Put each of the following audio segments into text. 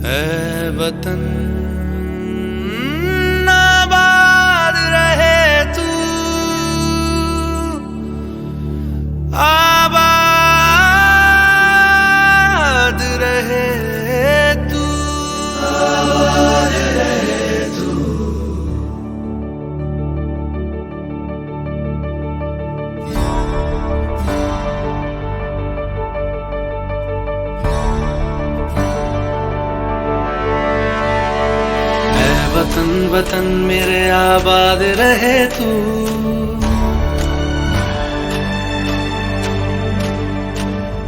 ऐ वतन आबाद रहे तू, आबाद रहे तू, आबाद रहे तू। वतन वतन मेरे आबाद रहे तू,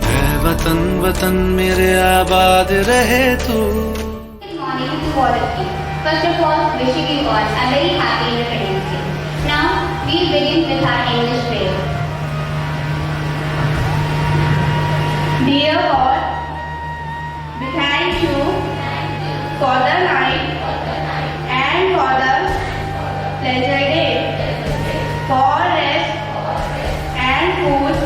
ऐ वतन वतन मेरे आबाद रहे तू। Good morning to all of you. First of all, wishing you all a very happy Independence Day. Now, we'll begin with our English prayer. Dear God, we thank you for the night and for the pleasure day, for rest and food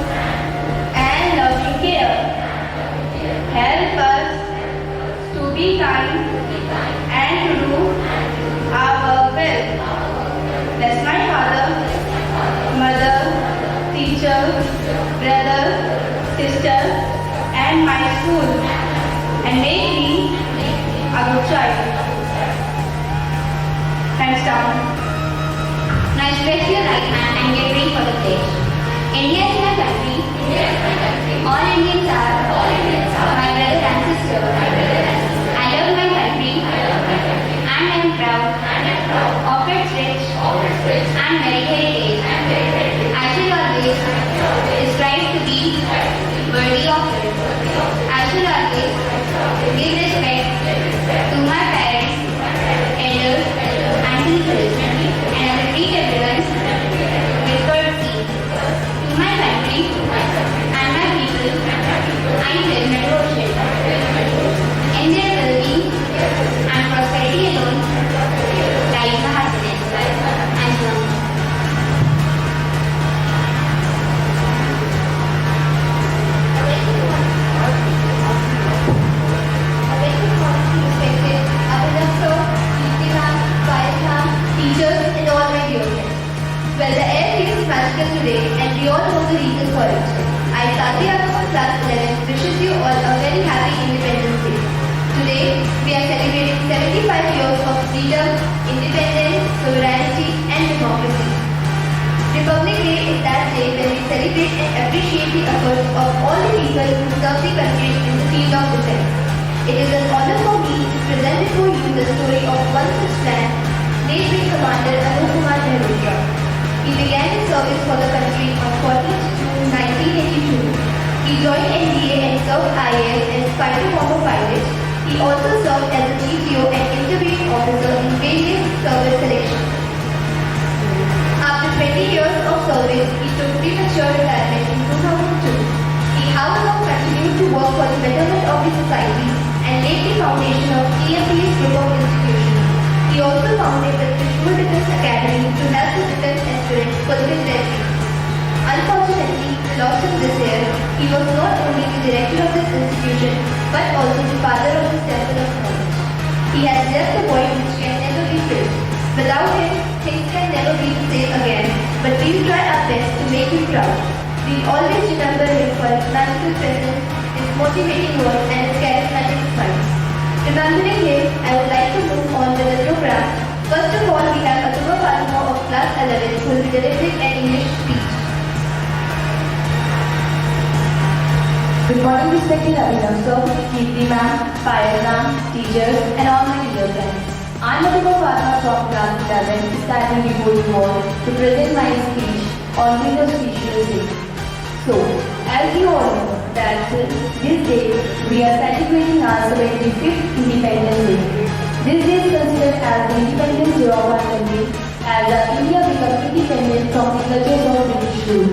and loving care. Help us to be kind and to do our work well. Bless my father, mother, teacher, brother, sister, and my school, and make me a good child. Hands down. Now stretch your right hand and get ready for the pledge. India is my country. All Indians are my brother and sister. I love my country and I am proud of its rich and very heritage. I shall always strive to be worthy of it. I shall always give respect to my parents, elders, and teachers, and I will treat everyone with courtesy. To my country and my people, I pledge my devotion. In their well-being and prosperity alone lies my happiness and love. Teachers and all my dear friends. Well, the air feels magical today and we all know the reason for it. I, Satya from class 11, wishes you all a very happy Independence Day. Today, we are celebrating 75 years of freedom, independence, sovereignty and democracy. Republic Day is that day when we celebrate and appreciate the efforts of all the people who serve the country in the field of defense. It is an honor for me to present before you the story of one such man, late Wing Commander Anup Kumar Mehrotra. He began his service for the country on 14th June 1982. He joined NDA and served IAS as fighter bomber pilot. He also served as a GTO and interviewing officer in various service selections. After 20 years of service, he took premature retirement in 2002. He however continued to work for the betterment of the society and laid the foundation of TMP's group of institutions. He also founded the Trishul Defense Academy to help the defense aspirants fulfill their dreams. Unfortunately, we lost him this year. He was not only the director of this institution, but also the father of this temple of knowledge. He has left a void which can never be filled. Without him, things can never be the same again, but we'll try our best to make him proud. We'll always remember him for his magical presence, his motivating words, and his charismatic smile. Remembering him, I would like to move on with the program. First of all, we have Atuma Fatuma of class 11 who will be delivering an English speech. Good morning, respected Abhinav sir, Kirti ma'am, Payal ma'am, teachers, and all my dear friends. I am Atuma Fatuma from class 11, standing before you all to present my speech on Windows Special Day. So, as you all know, that this day we are celebrating our 75th Independence Day. This day is considered as the Independence Day of our country, as India became independent from the clutches of British rule.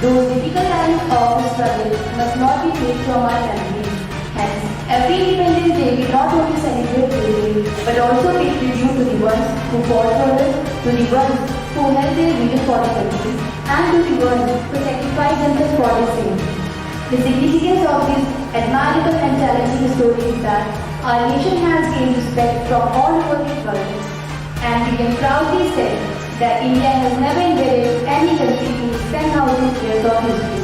Those difficult times of struggle must not be taken from our country. Hence, every Independence Day we not only celebrate this day, but also pay tribute to the ones who fought for us, to the ones who held their vision for the country, and to the ones who sacrificed themselves for the same. The significance of this admirable and challenging story is that Our nation has gained respect from all over the world, and we can proudly say that India has never invaded any country in its 10,000 years of history.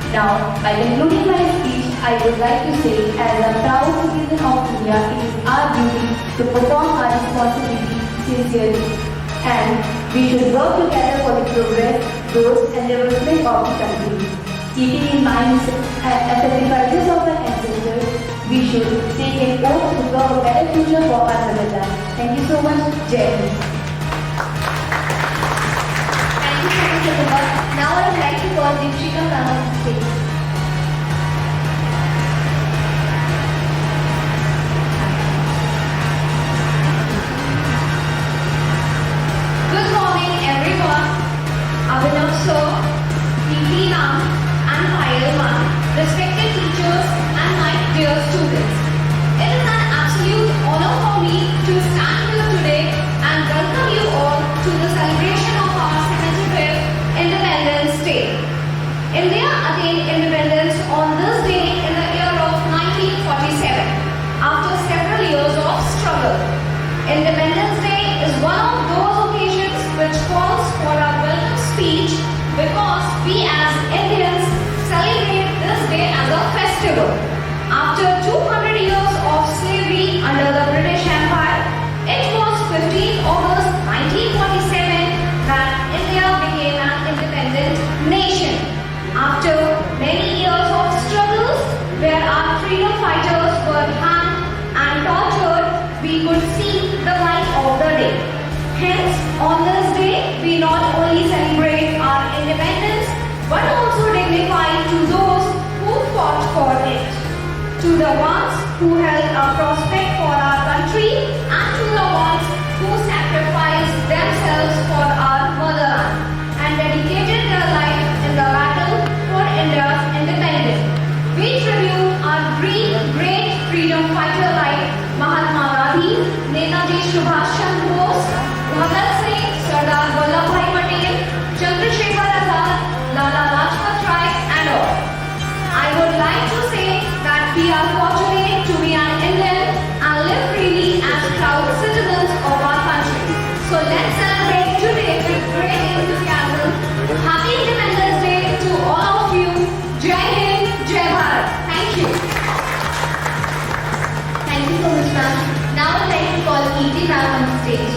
Now, by concluding my speech, I would like to say, as a proud citizen of India, it is our duty to perform our responsibility sincerely, and we should work together for the progress, growth, and development of the country. Keeping in mind the sacrifices of our ancestors, we should take an oath to serve a better future for our motherland. Thank you so much. Jai Hind. Thank you so much, Pratibha. Now I would like to call Deepshika ma'am on the stage. Good morning, everyone. Abhinav sir, Preeti ma'am, and Payal ma'am, respected teachers, and my dear students. It is an absolute honor for me to stand here today and welcome you all to the celebration of our 75th Independence Day. India attained independence on this day in the year of 1947 after several years of struggle. Independence Day is one of those occasions which calls for a welcome speech because we as Indians celebrate this day as a festival. After 200 years of slavery under the British Empire, it was 15 August 1947 that India became an independent nation. After many years of struggles where our freedom fighters were hanged and tortured, we could see the light of the day. Hence, on this day, we not only celebrate our independence, but also dignify to those who fought for it, to the ones who held a prospect for our country, and to the ones who sacrificed themselves for our motherland and dedicated their life in the battle for India's independence. We tribute our great freedom fighter like Mahatma Gandhi, Netaji Subhash Chandra Bose, Bhagat Singh, Sardar Vallabhbhai Patel, Chandrasekhar Azad, Lala Lajpat Rai, and all. I would like to say that we are fortunate to be an Indian and live freely as proud citizens of our country. So let's celebrate today with great enthusiasm. Happy Independence Day to all of you. Jai Hind, Jai Bharat. Thank you. Thank you so much, ma'am. Now I would like to call Preeti ma'am on the stage.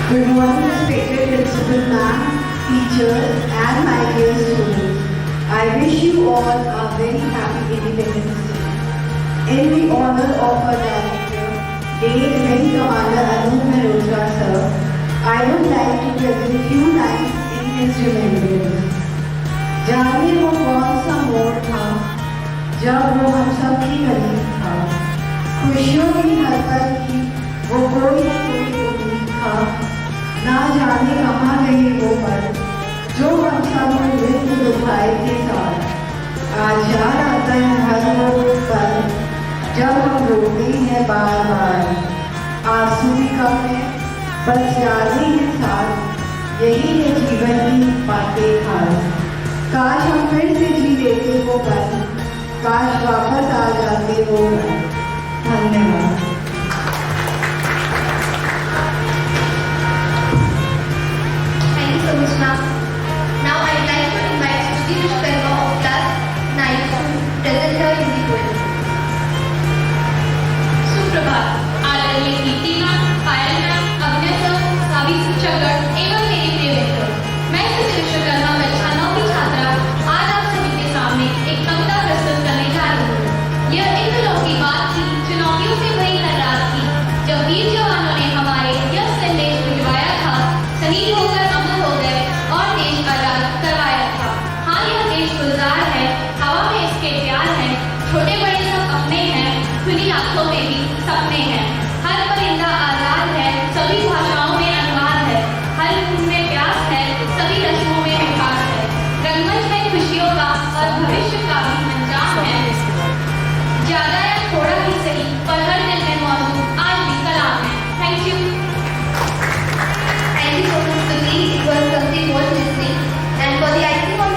Good morning, respected principal ma'am, teachers, and my dear students. I wish you all a very happy Independence Day. In the honor of our director, Late Commander Anup Mehrotra sir, I would like to present few lines in his remembrance. जाने वो कौन सा मोड़ था जब वो हम सब की करीब था, खुशियों की हरकत की वो कोई न कोई उम्मीद था, ना जाने कहाँ गए वो पल जो हम सब को मृत्यु दुखाए के साथ। आज याद आता है हर वो पल जब हम रोते हैं बार बार, आंसू भी कम है बस यादें हैं साथ, यही है जीवन की बातें खास। काश हम फिर से जी लेते वो पल, काश वापस आ जाते वो पल। धन्यवाद। Thank you so much, ma'am. Now I would like to invite Shruti Vishwakarma of class 9 to present her Hindi poem. सुप्रभात। आदरणीय प्रीति मैम, पायल मैम, अभिनय सर, सभी शिक्षकगण एवं मेरे प्रिय मित्र, मैं श्रुति विश्वकर्मा कक्षा 9 की छात्रा आज आप सभी के सामने एक कविता प्रस्तुत करने जा रही हूँ। यह इन दिनों की बात थी, चुनौतियों से भरी हर रात की, जब वीर जवानों ने हमारे यह संदेश भिजवाया था, शहीद होकर अमर हो गए और देश आजाद करवाया था। हाँ, यह देश गुलजार है, हवा में इसके प्यार है, छोटे बड़े सब अपने हैं, खुली आंखों में भी सपने हैं। हर परिंदा आजाद है, सभी भाषाओं में अनुवाद है, हर खून में प्यास है, सभी रस्मों में विकास है। रंगमंच है खुशियों का और भविष्य का भी अंजाम है। ज्यादा या थोड़ा ही सही, पर हर दिल में मौजूद आज भी कलाम है। Thank you. Thank you so much, Shruti. It was something worth listening. And for the icing on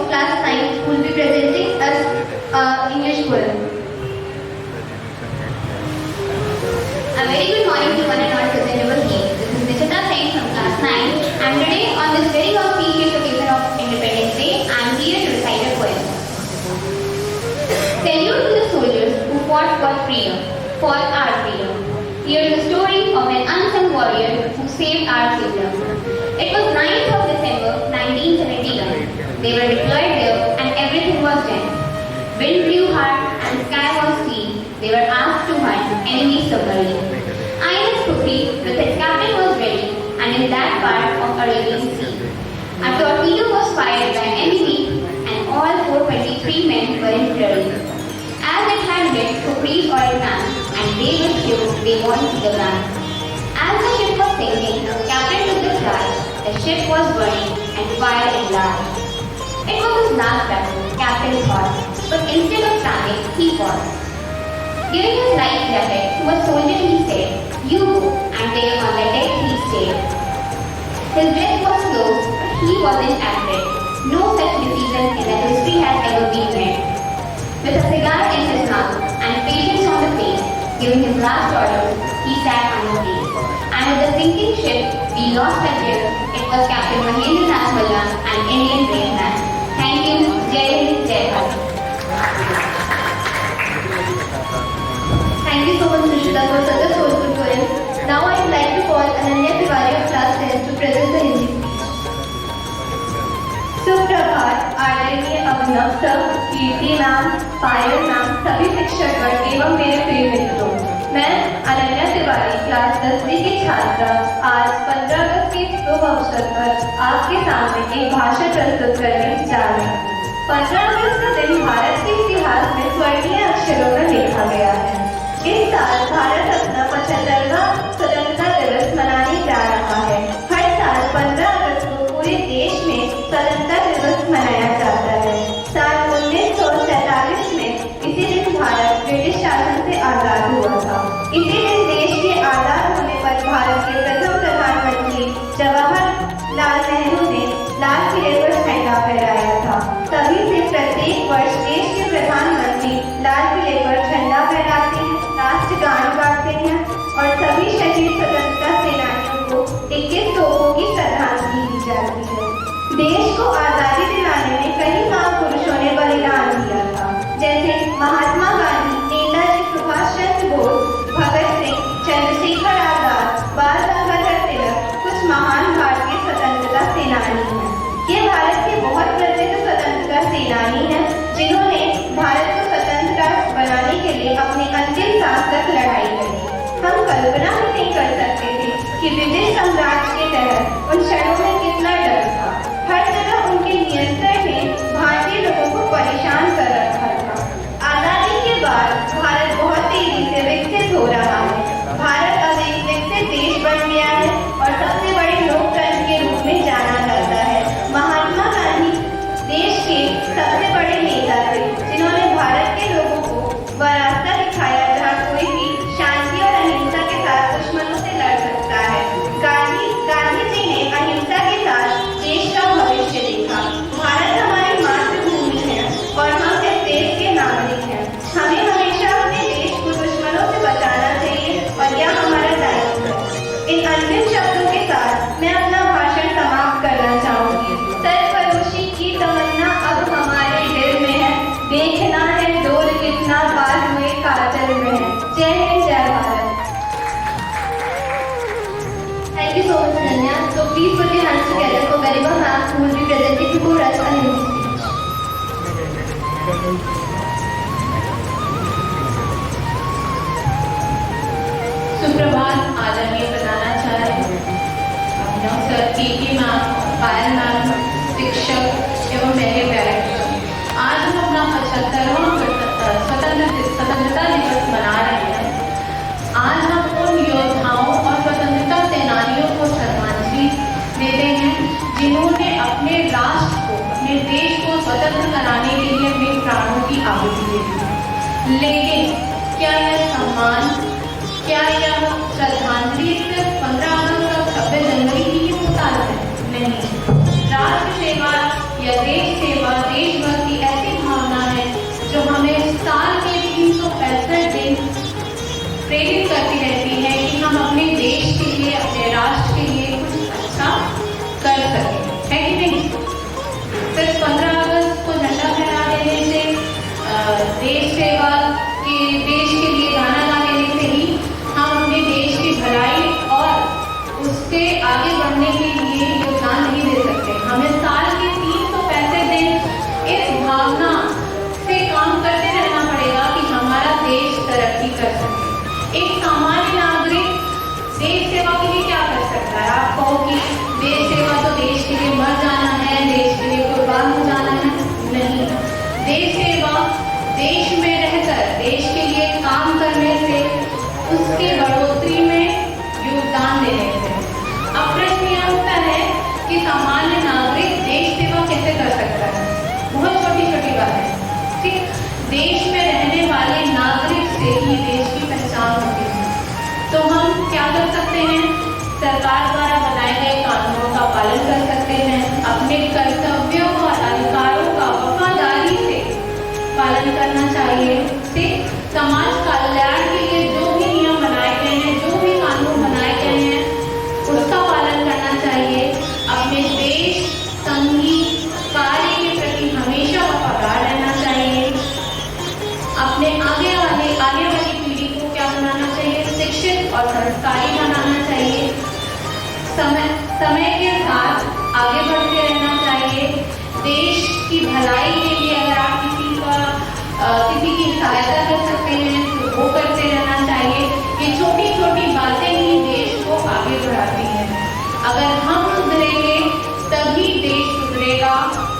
class 9 who will be presenting us English poem. A very good morning to one and all present over here. This is Nishita Singh from class 9 and today on this very auspicious occasion of Independence Day, I am here to recite a poem. Salute to the soldiers who fought for freedom, for our freedom. Here is the story of an unsung warrior who saved our kingdom. It was 9th of December 1971. They were deployed there and everything was done. Wind blew hard and the sky was clean. They were asked to hunt enemy submarine. INS Kufri with its captain was ready and in that part of Arabian Sea. A torpedo was fired by enemy and all 423 men were in flurry. As it had hit Kufri's oil tank and they were sure they won't see the land. As the ship was sinking, captain took the charge. The ship was burning and fire enlarged. It was his last battle, captain thought, but instead of panic, he paused. Giving his life jacket to a soldier, he said, "You go," and there on the deck he stayed. His breath was slow, but he wasn't afraid. No such decision in the history has ever been made. With a cigar in his mouth and patience on the face, giving his last orders, he sat on his seat. And with the sinking ship, we lost a ship. It was Captain Mahendra Nath Malla, an Indian brave man. Thank you. Jai Hind, Jai Bharat. Thank you so much, Nishita, for such a soulful poem. Now I would like to call Ananya Tiwari of class 10 to present the Hindi speech. सुप्रभात आदरणीय अभिनव sir, कीर्ति ma'am, पायल ma'am, सभी शिक्षकगण एवं मेरे प्रिय मित्रों, मैं Ananya Tiwari class 10वीं की छात्रा आज 15 अगस्त के शुभ अवसर पर आपके सामने एक भाषण प्रस्तुत करने जा रही हूँ। 15 अगस्त का दिन भारत के इतिहास में स्वर्णीय अक्षरों में लिखा गया है। इस साल भारत अपना 75वां स्वतंत्रता दिवस मनाने जा रहा है। हर साल 15 अगस्त को पूरे देश में स्वतंत्रता दिवस मनाया जाता है। साल 1947 में इसी दिन भारत ब्रिटिश शासन से आजाद हुआ था। इसी दिन देश के आजाद होने पर भारत के प्रथम प्रधानमंत्री जवाहरलाल नेहरू ने लाल किले पर झंडा फहराया था। तभी से प्रत्येक वर्ष देश के प्रधानमंत्री लाल किले पर झंडा फहराते हैं, राष्ट्रगान गाते हैं और सभी शहीद स्वतंत्रता सेनानियों को 21 तोपों की श्रद्धांजलि दी जाती है। देश को आजादी दिलाने में कई महापुरुषों ने बलिदान दिया था, जैसे महात्मा गांधी, नेताजी सुभाष चंद्र बोस, भगत सिंह, चंद्रशेखर आजाद, बाल गंगाधर तिलक कुछ महान भारतीय स्वतंत्रता सेनानी हैं। ये भारत के बहुत प्रसिद्ध स्वतंत्रता सेनानी हैं, जिन्होंने भारत को स्वतंत्र राष्ट्र बनाने के लिए अपने अंतिम सांस तक लड़ाई लड़ी। हम कल्पना भी नहीं कर सकते थे कि ब्रिटिश साम्राज्य के तहत उन क्षणों में कितना डर था। हर जगह उनके नियंत्रण ने भारतीय लोगों को परेशान कर रखा था। आजादी के बाद भारत बहुत तेजी से विकसित हो रहा है। भारत अब एक विकसित देश बन गया है और सबसे बड़े लोकतंत्र के रूप में जाना जाता है। महात्मा गांधी देश के सबसे बड़े नेता थे, जिन्होंने भारत के लोगों को वह रास्ता दिखाया जहाँ कोई भी शांति और अहिंसा के साथ दुश्मनों से लड़ सकता है। गांधी जी ने अहिंसा के साथ देश का भविष्य देखा। भारत हमारी मातृभूमि है और हम इस देश के नागरिक हैं। हमें हमेशा अपने देश को दुश्मनों से बचाना चाहिए और यह हमारा दायित्व है। इन अंतिम शब्दों के साथ मैं अपना भाषण समाप्त करना चाहूंगी। सरफरोशी की तमन्ना अब हमारे दिल में है, देखना है डोर कितना पार हुए काजल में है। जय हिंद, जय Bharat. Thank you so much, Ananya. So please put your hands together for Garima ma'am, who will be presenting before us a Hindi speech. सुप्रभात आदरणीय प्रधानाचार्य अभिनव सर, कीर्ति मैम, पायल मैम, शिक्षक एवं मेरे पेरेंट्स, आज हम अपना 75वां स्वतंत्रता दिवस मना रहे हैं। आज हम उन योद्धाओं और स्वतंत्रता सेनानियों को श्रद्धांजलि देते हैं, जिन्होंने अपने राष्ट्र को, अपने देश को स्वतंत्र कराने के लिए अपने प्राणों की आहुति दे दी। लेकिन क्या यह सम्मान, क्या यह श्रद्धांजलि सिर्फ 15 अगस्त और 26 जनवरी ही होता है? नहीं। राष्ट्र सेवा या देश सेवा, देश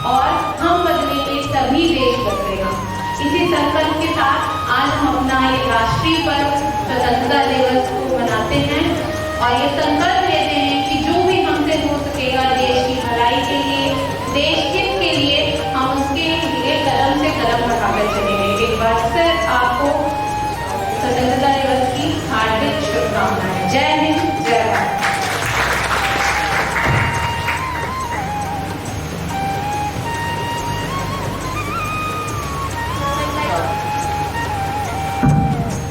और हम बदलेंगे तभी देश बदलेगा। इसी संकल्प के साथ आज हम अपना ये राष्ट्रीय पर्व स्वतंत्रता दिवस को मनाते हैं और ये संकल्प लेते हैं कि जो भी हमसे हो सकेगा देश की भलाई के लिए, देश हित के लिए, हम उसके लिए कदम से कदम बढ़ाकर चलेंगे। एक बार फिर आपको स्वतंत्रता दिवस की हार्दिक शुभकामनाएं। जय हिंद, जय Bharat.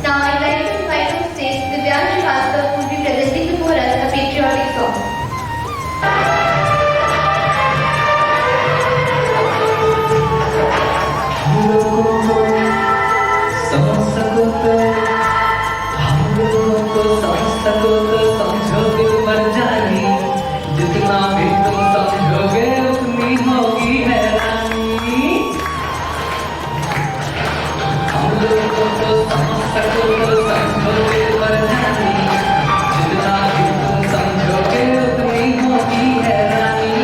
Now I'd like to invite on stage Divyansh Srivastava, who will be presenting before us a patriotic song. हम लोगों को समझ सको तो, हम लोगों को समझ सको तो समझोगे मर जानी, जितना भी तुम समझोगे उतनी होगी हैरानी। हम लोगों को समझ सको तो समझोगे मर जानी, जितना भी तुम समझोगे उतनी होगी हैरानी।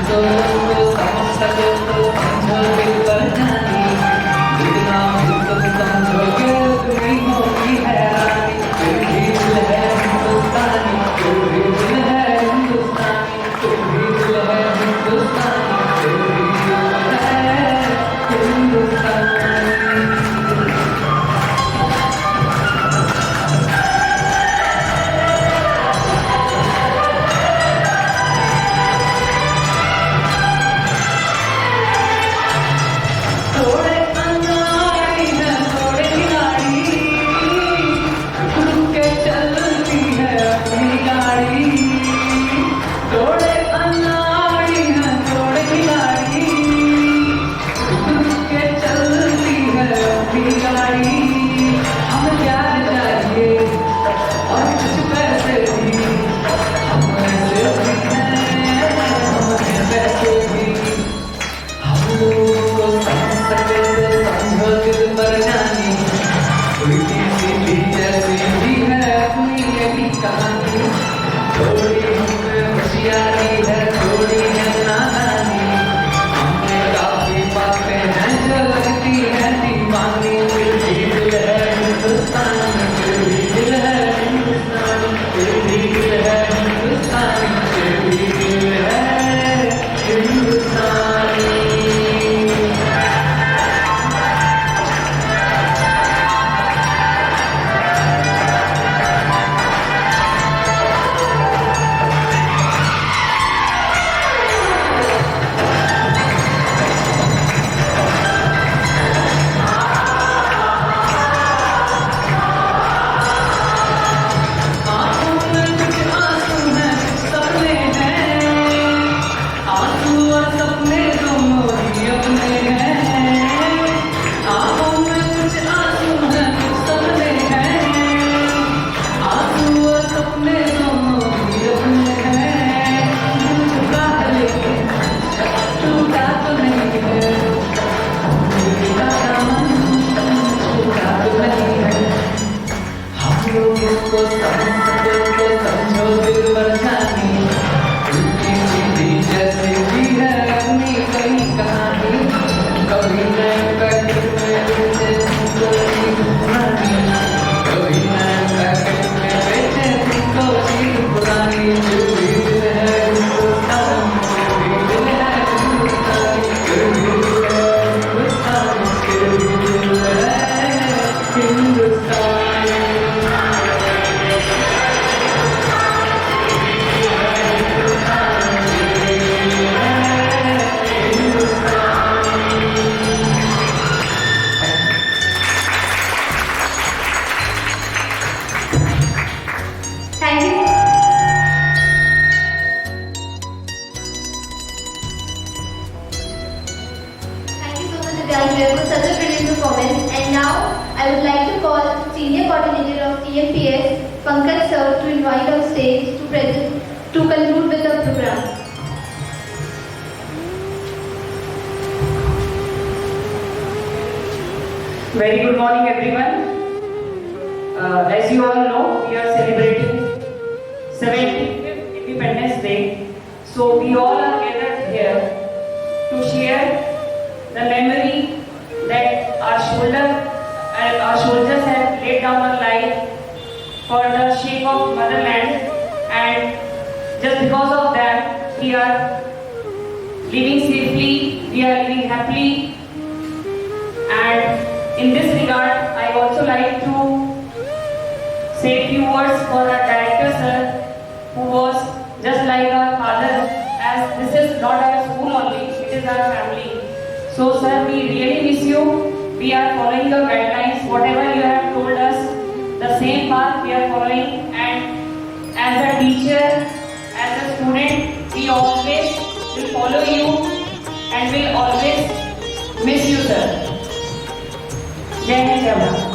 तुम लोगों को समझ सको तो समझोगे मर जानी, जितना भी तुम समझोगे उतनी होगी हैरानी। फिर भी दिल है हिंदुस्तानी, फिर भी दिल है हिंदुस्तानी, फिर भी दिल है हिंदुस्तानी, फिर भी दिल है हिंदुस्तानी। थोड़े अनाड़ी है थोड़े खिलाड़ी, रुक के चलती है अपनी गाड़ी। थोड़े अनाड़ी है थोड़े खिलाड़ी, रुक के चलती है अपनी गाड़ी। हमें प्यार चाहिए और कुछ पैसे भी, हम ऐसे भी हैं, हमें पैसे भी। हम लोगों को समझ सके तो समझो दिल पर जानी, उल्टी सीधी जैसी भी है अपनी यही कहानी। थोड़ी हमें होशियारी है थोड़ी है नादानी, हमें काफी बातें हैं जो लगती है दीवानी। फिर भी दिल है हिंदुस्तानी, फिर भी दिल है हिंदुस्तानी, फिर भी दिल है हिंदुस्तानी, फिर भी दिल है हिंदुस्तानी। आंखों में कुछ आंसू हैं कुछ सपने हैं, आंसू और सपने दोनों ही अपने हैं। आंखों में कुछ आंसू हैं कुछ सपने हैं, आंसू और सपने दोनों ही अपने हैं। दिल झुका है लेकिन टूटा तो नहीं है, दिल का दामन टूटा तो नहीं है। हम लोगों को समझ सको तो समझो दिल पर जानी, उल्टी सीधी जैसे भी है अपनी कई कहानी। कभी नए पैकेट में बेचे तुमको चीज पुरानी, कभी नए पैकेट में बेचे तुमको चीज पुरानी। फिर भी दिल है हिंदुस्तानी, फिर भी दिल है हिंदुस्तानी, फिर भी दिल है हिंदुस्तानी, फिर भी दिल है हिंदुस्तानी। Thank you. Thank you so much, Divyansh, for such a brilliant performance. And now I would like to call Senior Coordinator of TMPS, Pankaj Sir, to invite on stage to conclude with the program. Very good morning, everyone. As you all know, we are celebrating 75th Independence Day. So we all are gathered here to share the memory that our soldiers have laid down their life for the sake of motherland, and just because of that we are living safely, we are living happily. And in this regard, I also like to say a few words for our director sir, who was just like our father, as this is not our school only, it is our family. So sir, we really miss you. We are following your guidelines, whatever you have told us, the same path we are following. And as a teacher, as a student, we always will follow you and will always miss you sir. Jai Hind, Jai Bharat.